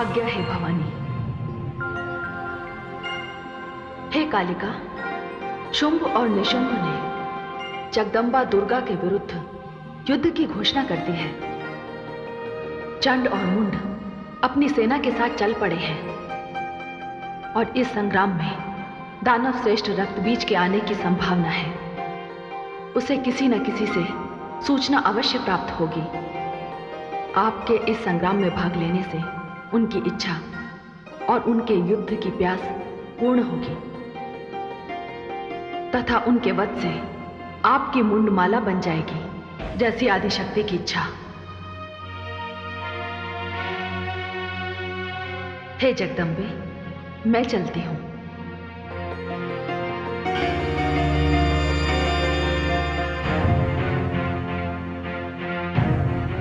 आज्ञा है भवानी। हे कालिका, शुंभ और निशुंभ ने जगदम्बा दुर्गा के विरुद्ध युद्ध की घोषणा कर दी है। चंड और मुंड अपनी सेना के साथ चल पड़े हैं और इस संग्राम में दानव श्रेष्ठ रक्तबीज के आने की संभावना है। उसे किसी न किसी से सूचना अवश्य प्राप्त होगी। आपके इस संग्राम में भाग लेने से उनकी इच्छा और उनके युद्ध की प्यास पूर्ण होगी तथा उनके वध से आपकी मुंडमाला बन जाएगी, जैसी आदिशक्ति की इच्छा। हे जगदम्बे, मैं चलती हूं।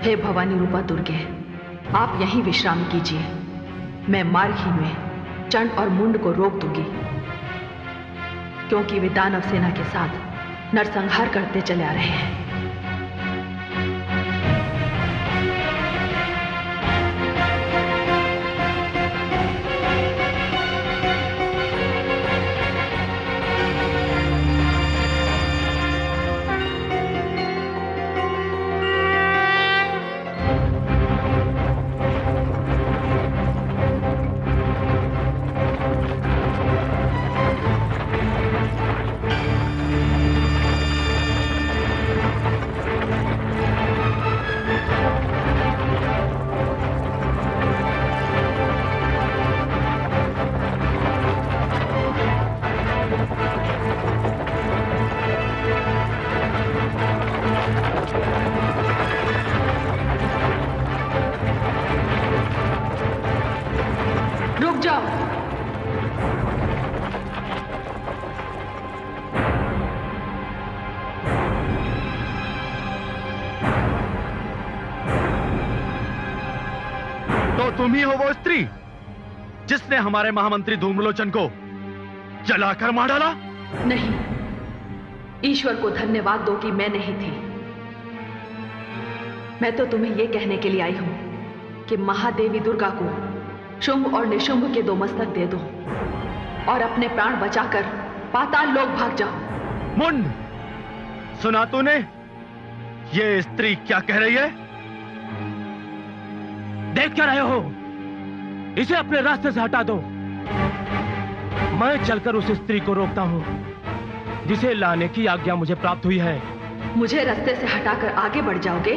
हे भवानी रूपा दुर्गे, आप यहीं विश्राम कीजिए। मैं मार्ग ही में चंड और मुंड को रोक दूंगी, क्योंकि वे दानव सेना के साथ नरसंहार करते चले आ रहे हैं। तुम ही हो वो स्त्री जिसने हमारे महामंत्री धूम्रलोचन को जलाकर मार डाला? नहीं, ईश्वर को धन्यवाद दो कि मैं नहीं थी। मैं तो तुम्हें यह कहने के लिए आई हूं कि महादेवी दुर्गा को शुंभ और निशुंभ के दो मस्तक दे दो और अपने प्राण बचाकर पाताल लोक भाग जाओ। मुंड, सुना तूने ये स्त्री क्या कह रही है? देख क्या रहे हो? इसे अपने रास्ते से हटा दो। मैं चलकर उस स्त्री को रोकता हूं जिसे लाने की आज्ञा मुझे प्राप्त हुई है। मुझे रास्ते से हटाकर आगे बढ़ जाओगे?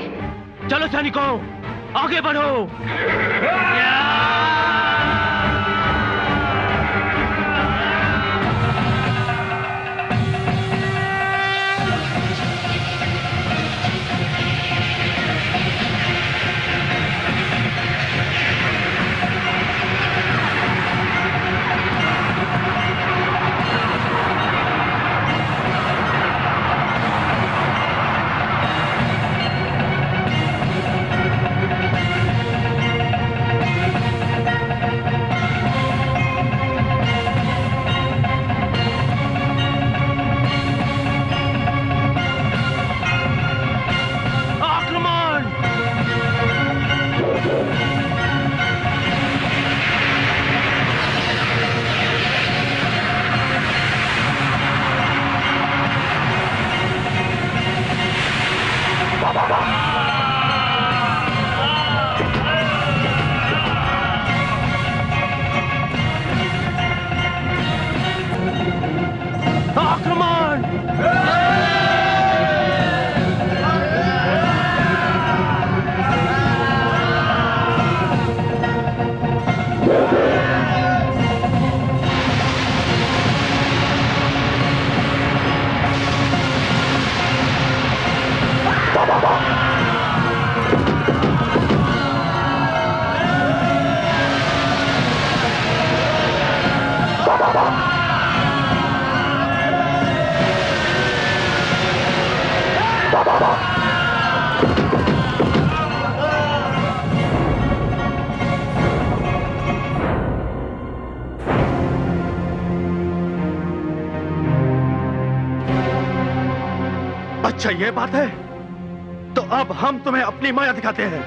चलो सैनिकों, आगे बढ़ो। अच्छा ये बात है, तो अब हम तुम्हें अपनी माया दिखाते हैं।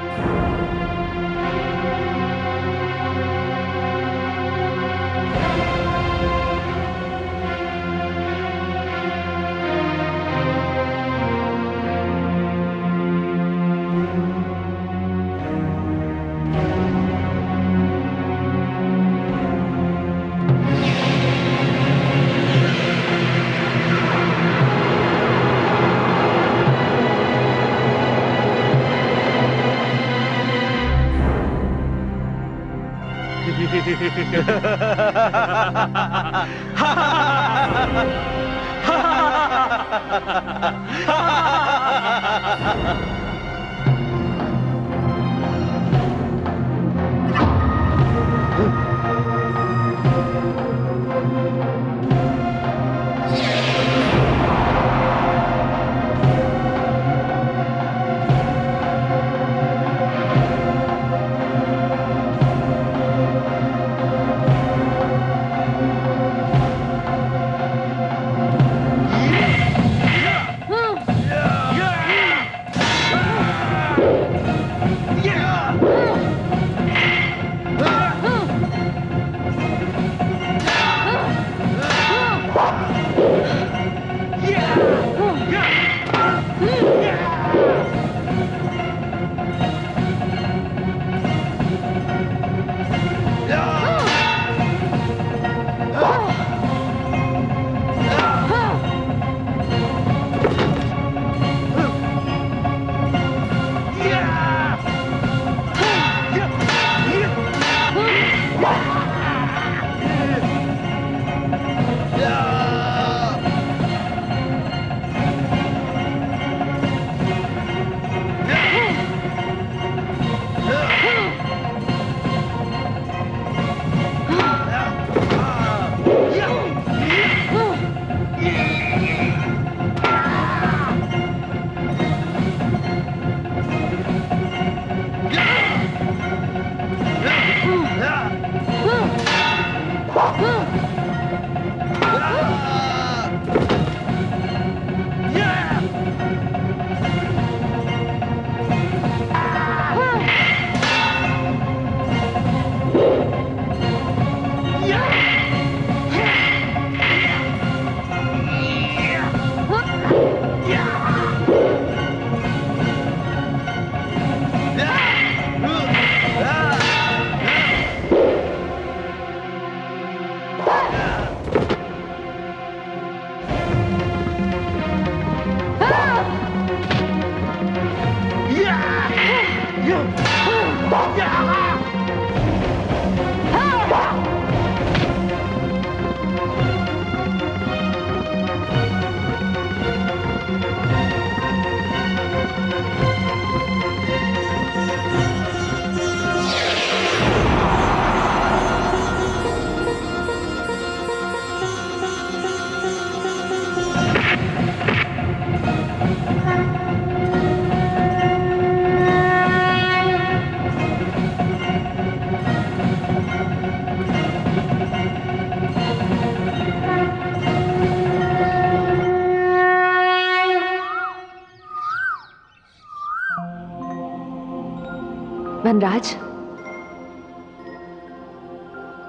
वनराज,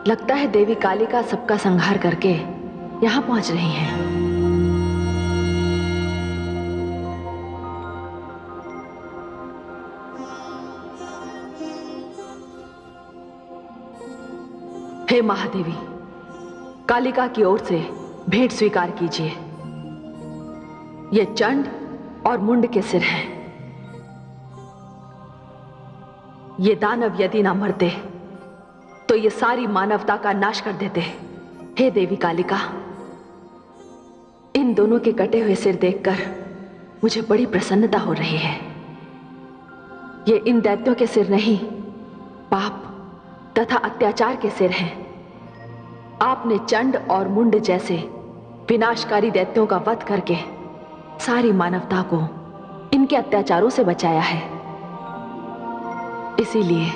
लगता है देवी कालिका सबका संहार करके यहां पहुंच रही हैं। हे महादेवी, कालिका की ओर से भेंट स्वीकार कीजिए। ये चंड और मुंड के सिर हैं। ये दानव यदि ना मरते तो ये सारी मानवता का नाश कर देते। हे देवी कालिका, इन दोनों के कटे हुए सिर देखकर मुझे बड़ी प्रसन्नता हो रही है। ये इन दैत्यों के सिर नहीं, पाप तथा अत्याचार के सिर हैं। आपने चंड और मुंड जैसे विनाशकारी दैत्यों का वध करके सारी मानवता को इनके अत्याचारों से बचाया है। इसीलिए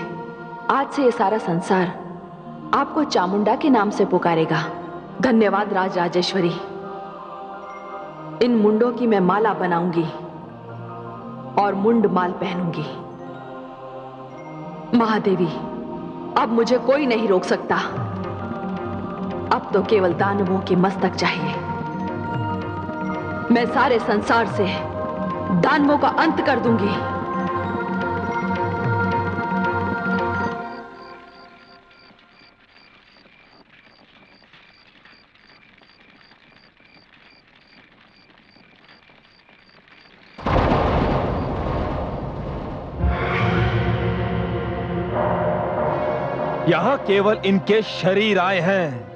आज से ये सारा संसार आपको चामुंडा के नाम से पुकारेगा। धन्यवाद राज राजेश्वरी। इन मुंडों की मैं माला बनाऊंगी और मुंड माल पहनूंगी। महादेवी, अब मुझे कोई नहीं रोक सकता। अब तो केवल दानवों के मस्तक चाहिए। मैं सारे संसार से दानवों का अंत कर दूंगी। यहां केवल इनके शरीर आए हैं,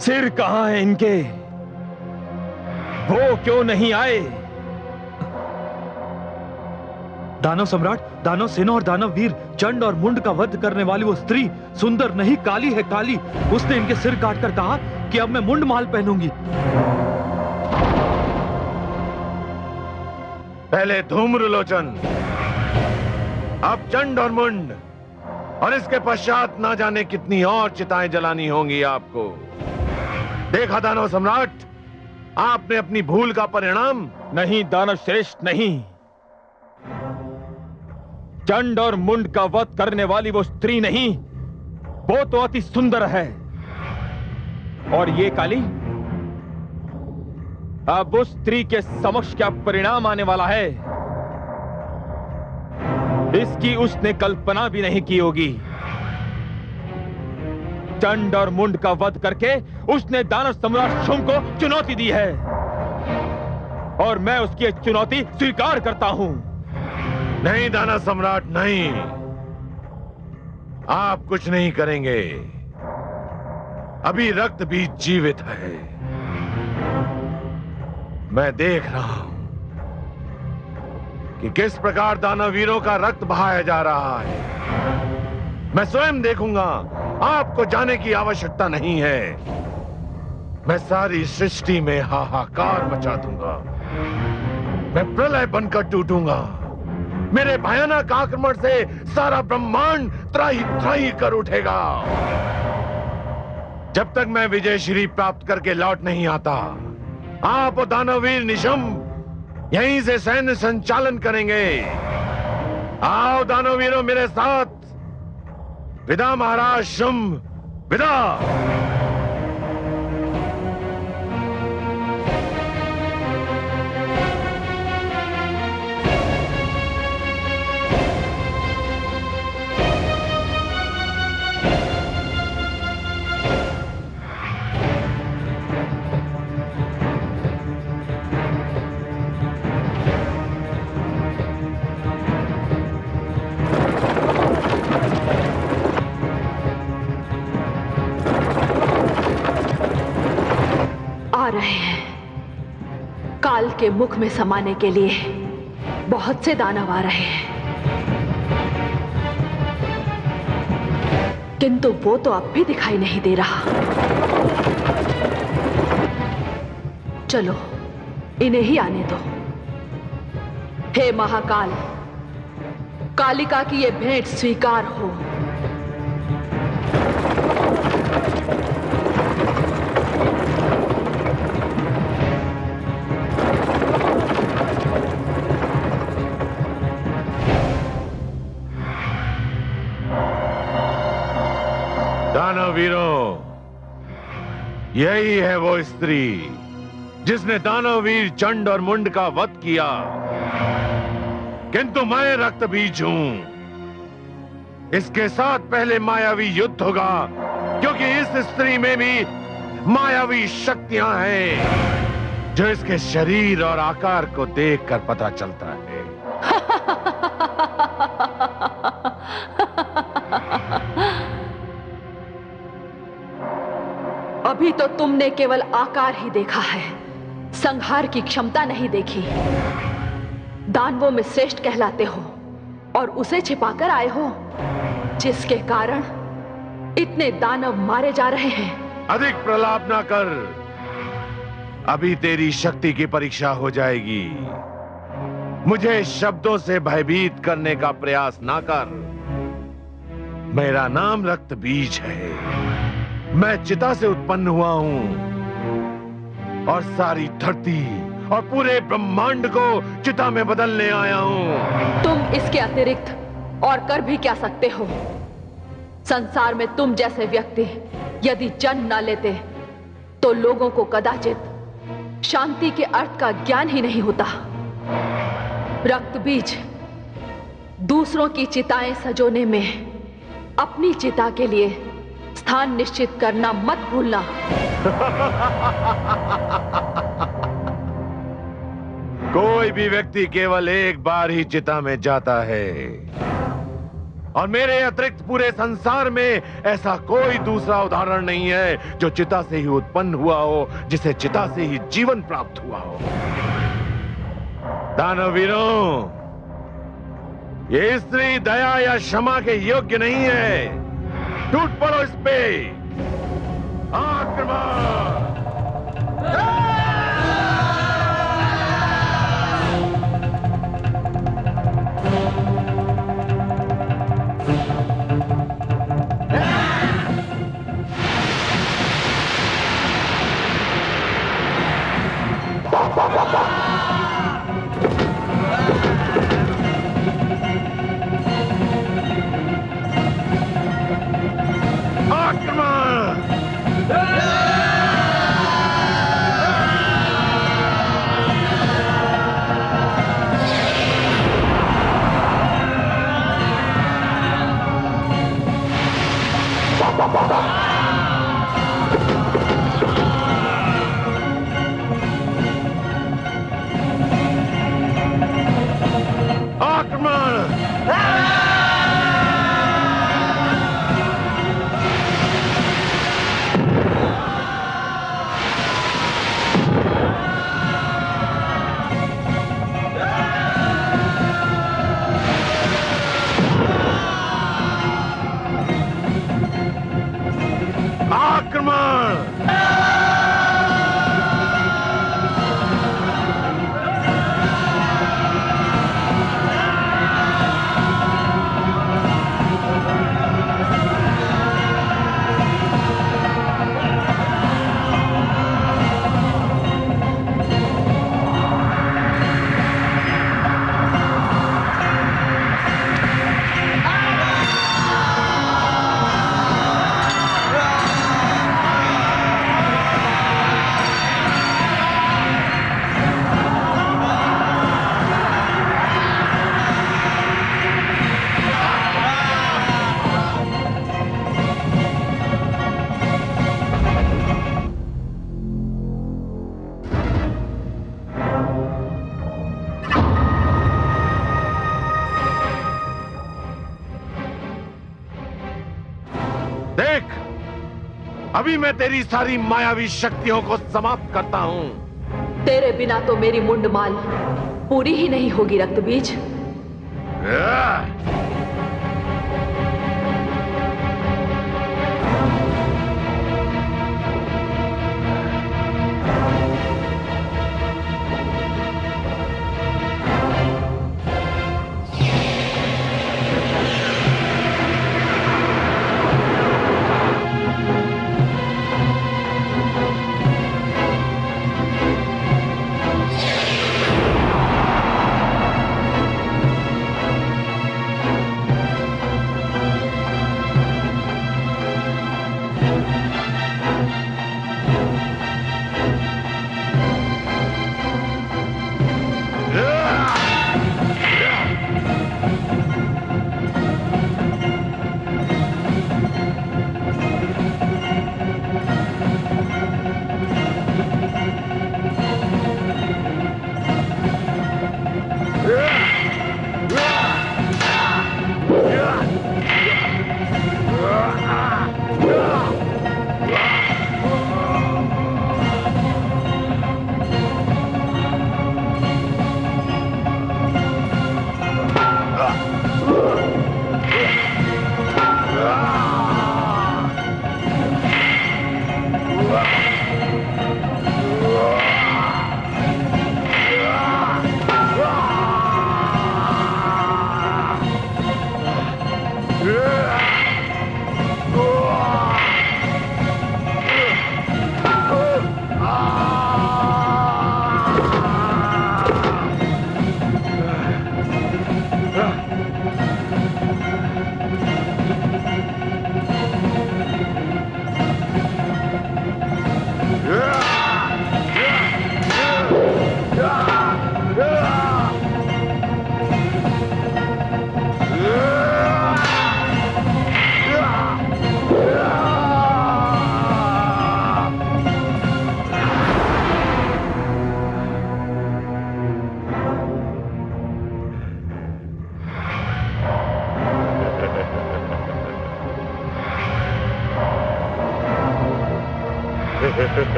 सिर कहां है इनके? वो क्यों नहीं आए? दानव सम्राट, दानव सेना और दानव वीर चंड और मुंड का वध करने वाली वो स्त्री सुंदर नहीं, काली है, काली। उसने इनके सिर काटकर कहा कि अब मैं मुंड माल पहनूंगी। पहले धूम्रलोचन, अब चंड और मुंड, और इसके पश्चात ना जाने कितनी और चिताएं जलानी होंगी आपको। देखा दानव सम्राट, आपने अपनी भूल का परिणाम। नहीं दानव श्रेष्ठ, नहीं। चंड और मुंड का वध करने वाली वो स्त्री नहीं, वो तो अति सुंदर है। और ये काली, अब उस स्त्री के समक्ष क्या परिणाम आने वाला है, इसकी उसने कल्पना भी नहीं की होगी। चंड और मुंड का वध करके उसने दानव सम्राट शुंभ को चुनौती दी है, और मैं उसकी चुनौती स्वीकार करता हूं। नहीं दानव सम्राट, नहीं, आप कुछ नहीं करेंगे। अभी रक्त बीज जीवित है। मैं देख रहा हूं कि किस प्रकार दानव वीरों का रक्त बहाया जा रहा है। मैं स्वयं देखूंगा, आपको जाने की आवश्यकता नहीं है। मैं सारी सृष्टि में हाहाकार मचा दूंगा। मैं प्रलय बनकर टूटूंगा। मेरे भयानक आक्रमण से सारा ब्रह्मांड त्राही त्राही कर उठेगा। जब तक मैं विजय श्री प्राप्त करके लौट नहीं आता, आप और दानववीर निशंभ यहीं से सैन्य संचालन करेंगे। आओ दानववीरों मेरे साथ। विदा महाराज शुंभ, विदा। आ रहे हैं। काल के मुख में समाने के लिए बहुत से दानव आ रहे हैं, किंतु वो तो अब भी दिखाई नहीं दे रहा। चलो इन्हें ही आने दो। हे महाकाल, कालिका की ये भेंट स्वीकार हो। दानववीरों, यही है वो स्त्री जिसने दानववीर चंड और मुंड का वध किया। किंतु मैं रक्त बीज हूं। इसके साथ पहले मायावी युद्ध होगा, क्योंकि इस स्त्री में भी मायावी शक्तियां हैं जो इसके शरीर और आकार को देखकर पता चलता है। अभी तो तुमने केवल आकार ही देखा है, संहार की क्षमता नहीं देखी। दानवों में श्रेष्ठ कहलाते हो और उसे छिपाकर आए हो, जिसके कारण इतने दानव मारे जा रहे हैं। अधिक प्रलाप ना कर, अभी तेरी शक्ति की परीक्षा हो जाएगी। मुझे शब्दों से भयभीत करने का प्रयास ना कर। मेरा नाम रक्त बीज है। मैं चिता से उत्पन्न हुआ हूं और सारी धरती और पूरे ब्रह्मांड को चिता में बदलने आया हूं। तुम इसके अतिरिक्त और कर भी क्या सकते हो? संसार में तुम जैसे व्यक्ति यदि जन्म ना लेते तो लोगों को कदाचित शांति के अर्थ का ज्ञान ही नहीं होता। रक्त बीज, दूसरों की चिताएं सजोने में अपनी चिता के लिए स्थान निश्चित करना मत भूलना। कोई भी व्यक्ति केवल एक बार ही चिता में जाता है। और मेरे अतिरिक्त पूरे संसार में ऐसा कोई दूसरा उदाहरण नहीं है जो चिता से ही उत्पन्न हुआ हो, जिसे चिता से ही जीवन प्राप्त हुआ हो। दानवीरों, ये स्त्री दया या क्षमा के योग्य नहीं है। टूट पड़ो इस पे। आक्रमण! अभी मैं तेरी सारी मायावी शक्तियों को समाप्त करता हूं। तेरे बिना तो मेरी मुंडमाल पूरी ही नहीं होगी रक्तबीज।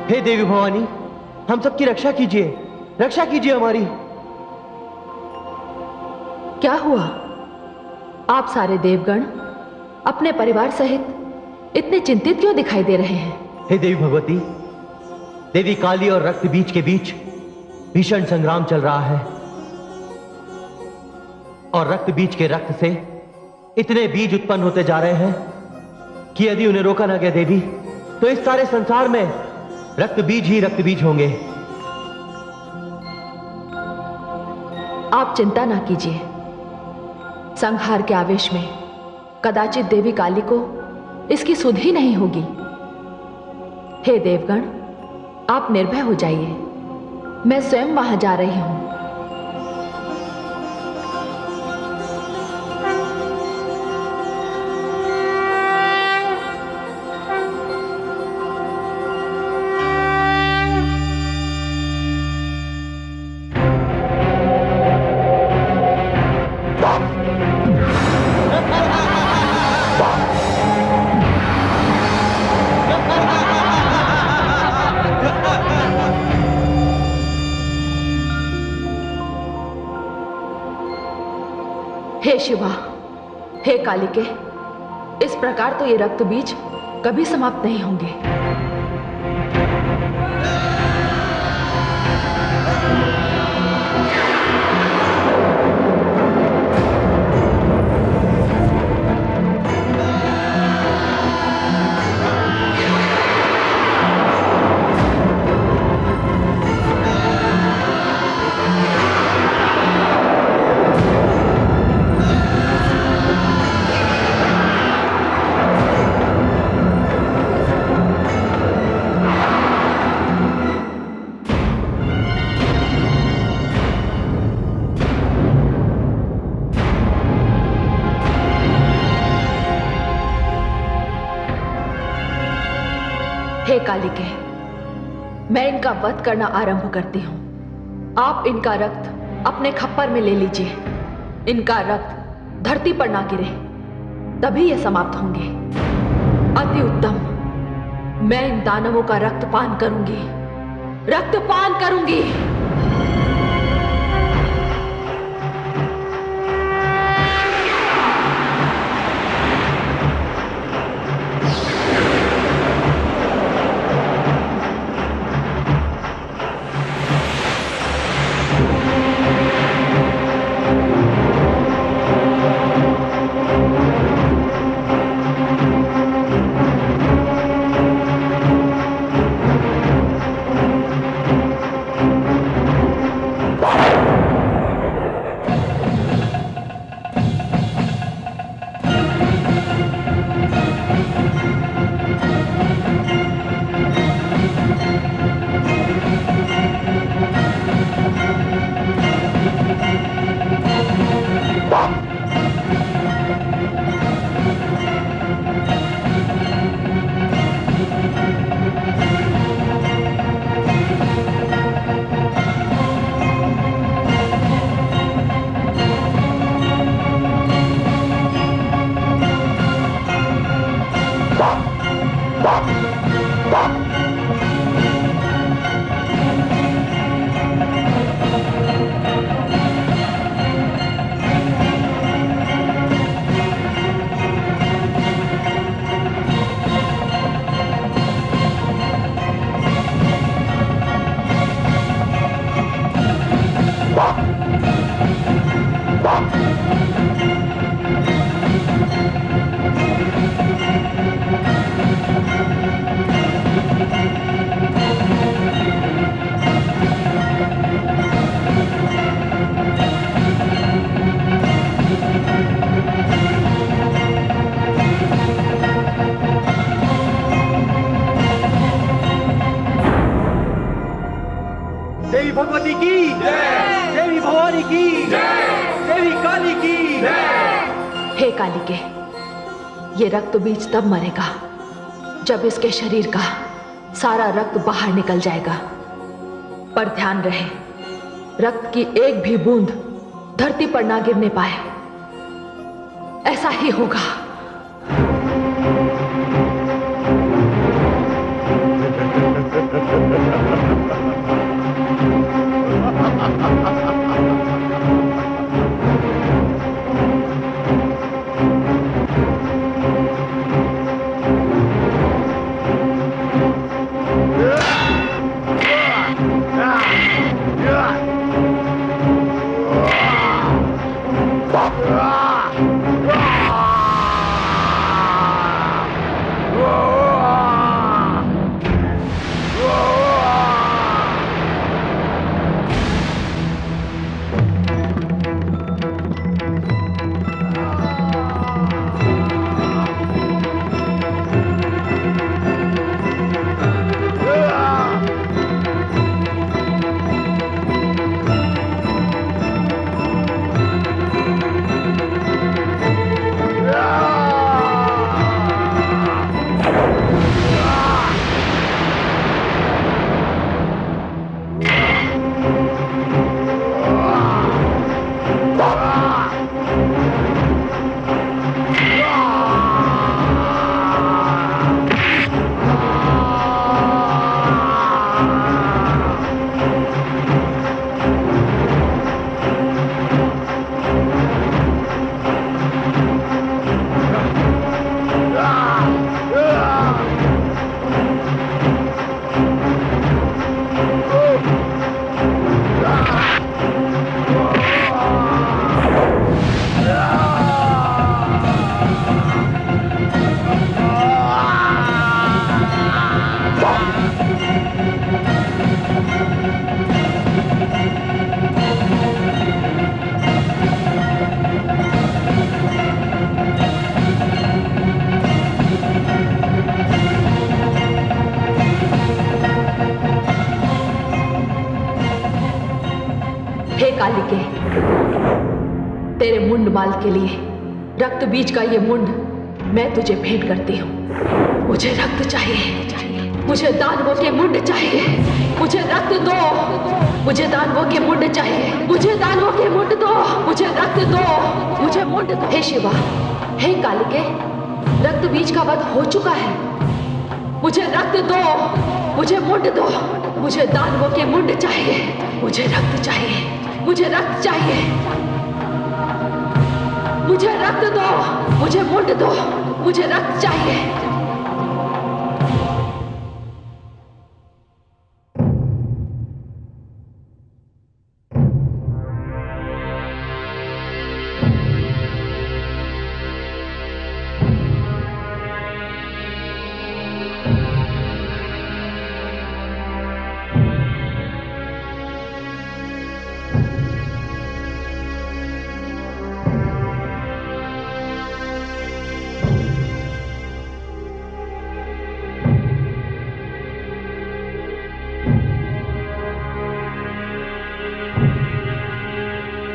हे देवी भवानी, हम सबकी रक्षा कीजिए, रक्षा कीजिए हमारी। क्या हुआ? आप सारे देवगण अपने परिवार सहित इतने चिंतित क्यों दिखाई दे रहे हैं? हे देवी भगवती, देवी काली और रक्त बीज के बीच भीषण संग्राम चल रहा है और रक्त बीज के रक्त से इतने बीज उत्पन्न होते जा रहे हैं कि यदि उन्हें रोका ना गया देवी, तो इस सारे संसार में रक्त बीज ही रक्त बीज होंगे। आप चिंता ना कीजिए। संहार के आवेश में कदाचित देवी काली को इसकी सुध ही नहीं होगी। हे देवगण, आप निर्भय हो जाइए, मैं स्वयं वहां जा रही हूं। हे शिवा, हे कालिके, इस प्रकार तो ये रक्त बीज कभी समाप्त नहीं होंगे। कालिके, मैं इनका वध करना आरंभ करती हूं। आप इनका रक्त अपने खप्पर में ले लीजिए। इनका रक्त धरती पर ना गिरे, तभी ये समाप्त होंगे। अति उत्तम। मैं इन दानवों का रक्तपान करूंगी, रक्तपान करूंगी। देवी भगवती की जय, देवी भवानी की जय, देवी काली की जय। हे कालिके, ये रक्त बीज तब मरेगा जब इसके शरीर का सारा रक्त बाहर निकल जाएगा। पर ध्यान रहे, रक्त की एक भी बूंद धरती पर ना गिरने पाए। ऐसा ही होगा। हे कालिके, तेरे मुंड माल के लिए रक्त बीज का ये मुंड मैं तुझे भेंट करती हूँ। मुझे रक्त चाहिए। मुझे दानवों के मुंड चाहिए। मुझे रक्त दो। मुझे दानवों के मुंड चाहिए। मुझे दानवों के मुंड दो। मुझे रक्त दो। मुझे मुंड दो। हे शिवा, हे कालिके, रक्त बीज का वध हो चुका है। मुझे रक्त दो। मुझे मुंड दो। मुझे दानवों के मुंड चाहिए। मुझे रक्त चाहिए। मुझे रक्त चाहिए। मुझे रक्त दो। मुझे मुंड दो। मुझे रक्त चाहिए।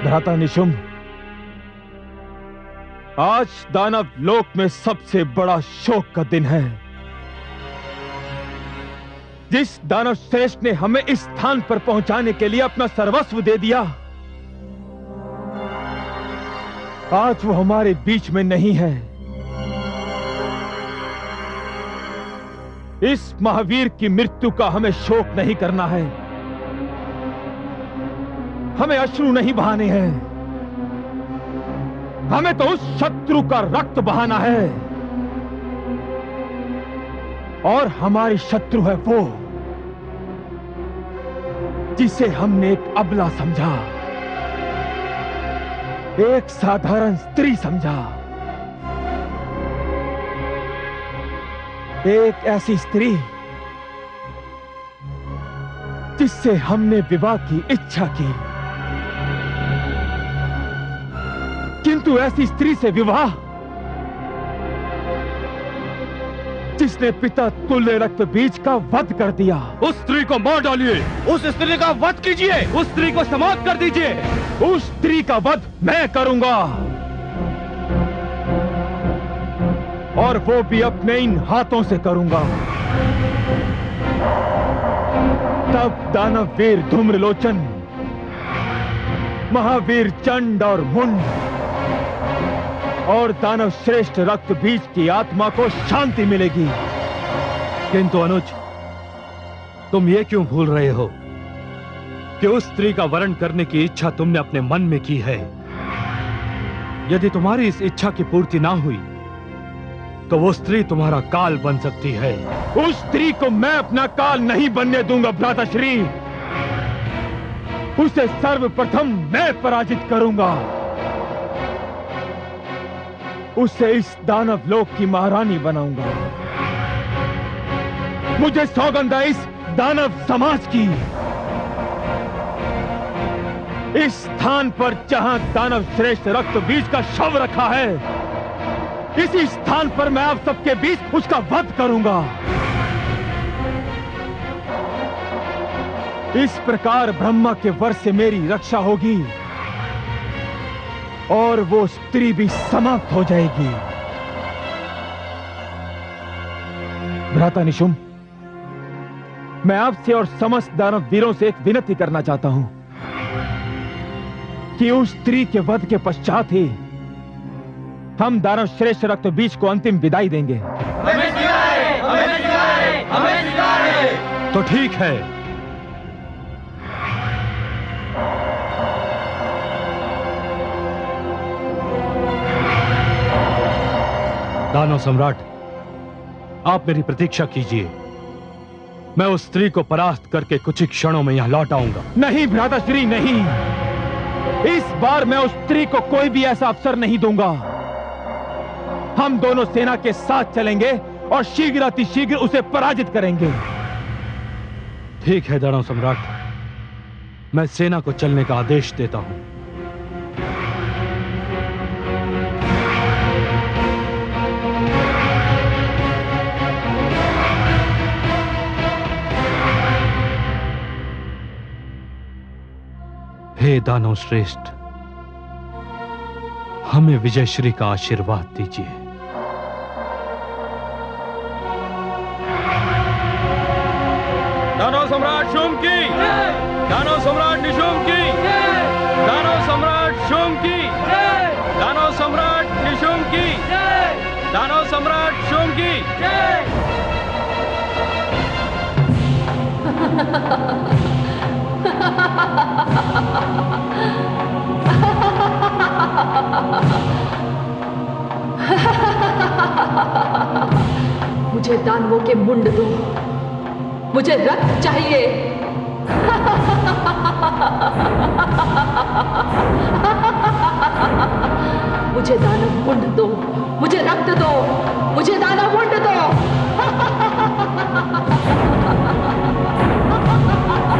भ्राता निशुंभ, आज दानव लोक में सबसे बड़ा शोक का दिन है। जिस दानव श्रेष्ठ ने हमें इस स्थान पर पहुंचाने के लिए अपना सर्वस्व दे दिया, आज वो हमारे बीच में नहीं है। इस महावीर की मृत्यु का हमें शोक नहीं करना है। हमें अश्रु नहीं बहाने हैं। हमें तो उस शत्रु का रक्त बहाना है। और हमारी शत्रु है वो जिसे हमने एक अबला समझा, एक साधारण स्त्री समझा, एक ऐसी स्त्री जिससे हमने विवाह की इच्छा की, किंतु ऐसी स्त्री से विवाह जिसने पिता तुल्य रक्त बीज का वध कर दिया। उस स्त्री को मार डालिए। उस स्त्री का वध कीजिए। उस स्त्री को समाप्त कर दीजिए। उस स्त्री का वध मैं करूंगा, और वो भी अपने इन हाथों से करूंगा। तब दानव वीर धूम्रलोचन, महावीर चंड और मुंड और दानव श्रेष्ठ रक्त बीज की आत्मा को शांति मिलेगी। किंतु अनुज, तुम ये क्यों भूल रहे हो कि उस स्त्री का वरण करने की इच्छा तुमने अपने मन में की है। यदि तुम्हारी इस इच्छा की पूर्ति ना हुई तो वो स्त्री तुम्हारा काल बन सकती है। उस स्त्री को मैं अपना काल नहीं बनने दूंगा भ्राताश्री। उसे सर्वप्रथम मैं पराजित करूंगा। उसे इस दानव लोक की महारानी बनाऊंगा। मुझे सौगंध है इस दानव समाज की। इस स्थान पर जहां दानव श्रेष्ठ रक्त बीज का शव रखा है, इसी स्थान पर मैं आप सबके बीच उसका वध करूंगा। इस प्रकार ब्रह्मा के वर से मेरी रक्षा होगी और वो स्त्री भी समाप्त हो जाएगी। भ्राता निशुंभ, मैं आपसे और समस्त दानव वीरों से एक विनती करना चाहता हूं कि उस स्त्री के वध के पश्चात ही हम दानव श्रेष्ठ रक्त बीज को अंतिम विदाई देंगे। हमें स्वीकार है, हमें स्वीकार है, हमें स्वीकार है। तो ठीक है। दानव सम्राट, आप मेरी प्रतीक्षा कीजिए। मैं उस स्त्री को परास्त करके कुछ ही क्षणों में यहां लौट आऊंगा। नहीं भ्राताश्री, नहीं। इस बार मैं उस स्त्री को कोई भी ऐसा अवसर नहीं दूंगा। हम दोनों सेना के साथ चलेंगे और शीघ्र अतिशीघ्र उसे पराजित करेंगे। ठीक है दानव सम्राट, मैं सेना को चलने का आदेश देता हूं। हे दानव श्रेष्ठ, हमें विजयश्री का आशीर्वाद दीजिए। सम्राट शुंभ की, दानव सम्राट निशुंभ की, दानव सम्राट शुंभ की, दानव सम्राट निशुंभ की, दानव सम्राट शुंभ की। मुझे दानवों के मुंड दो, मुझे रक्त चाहिए। मुझे दानव मुंड दो, मुझे रक्त दो।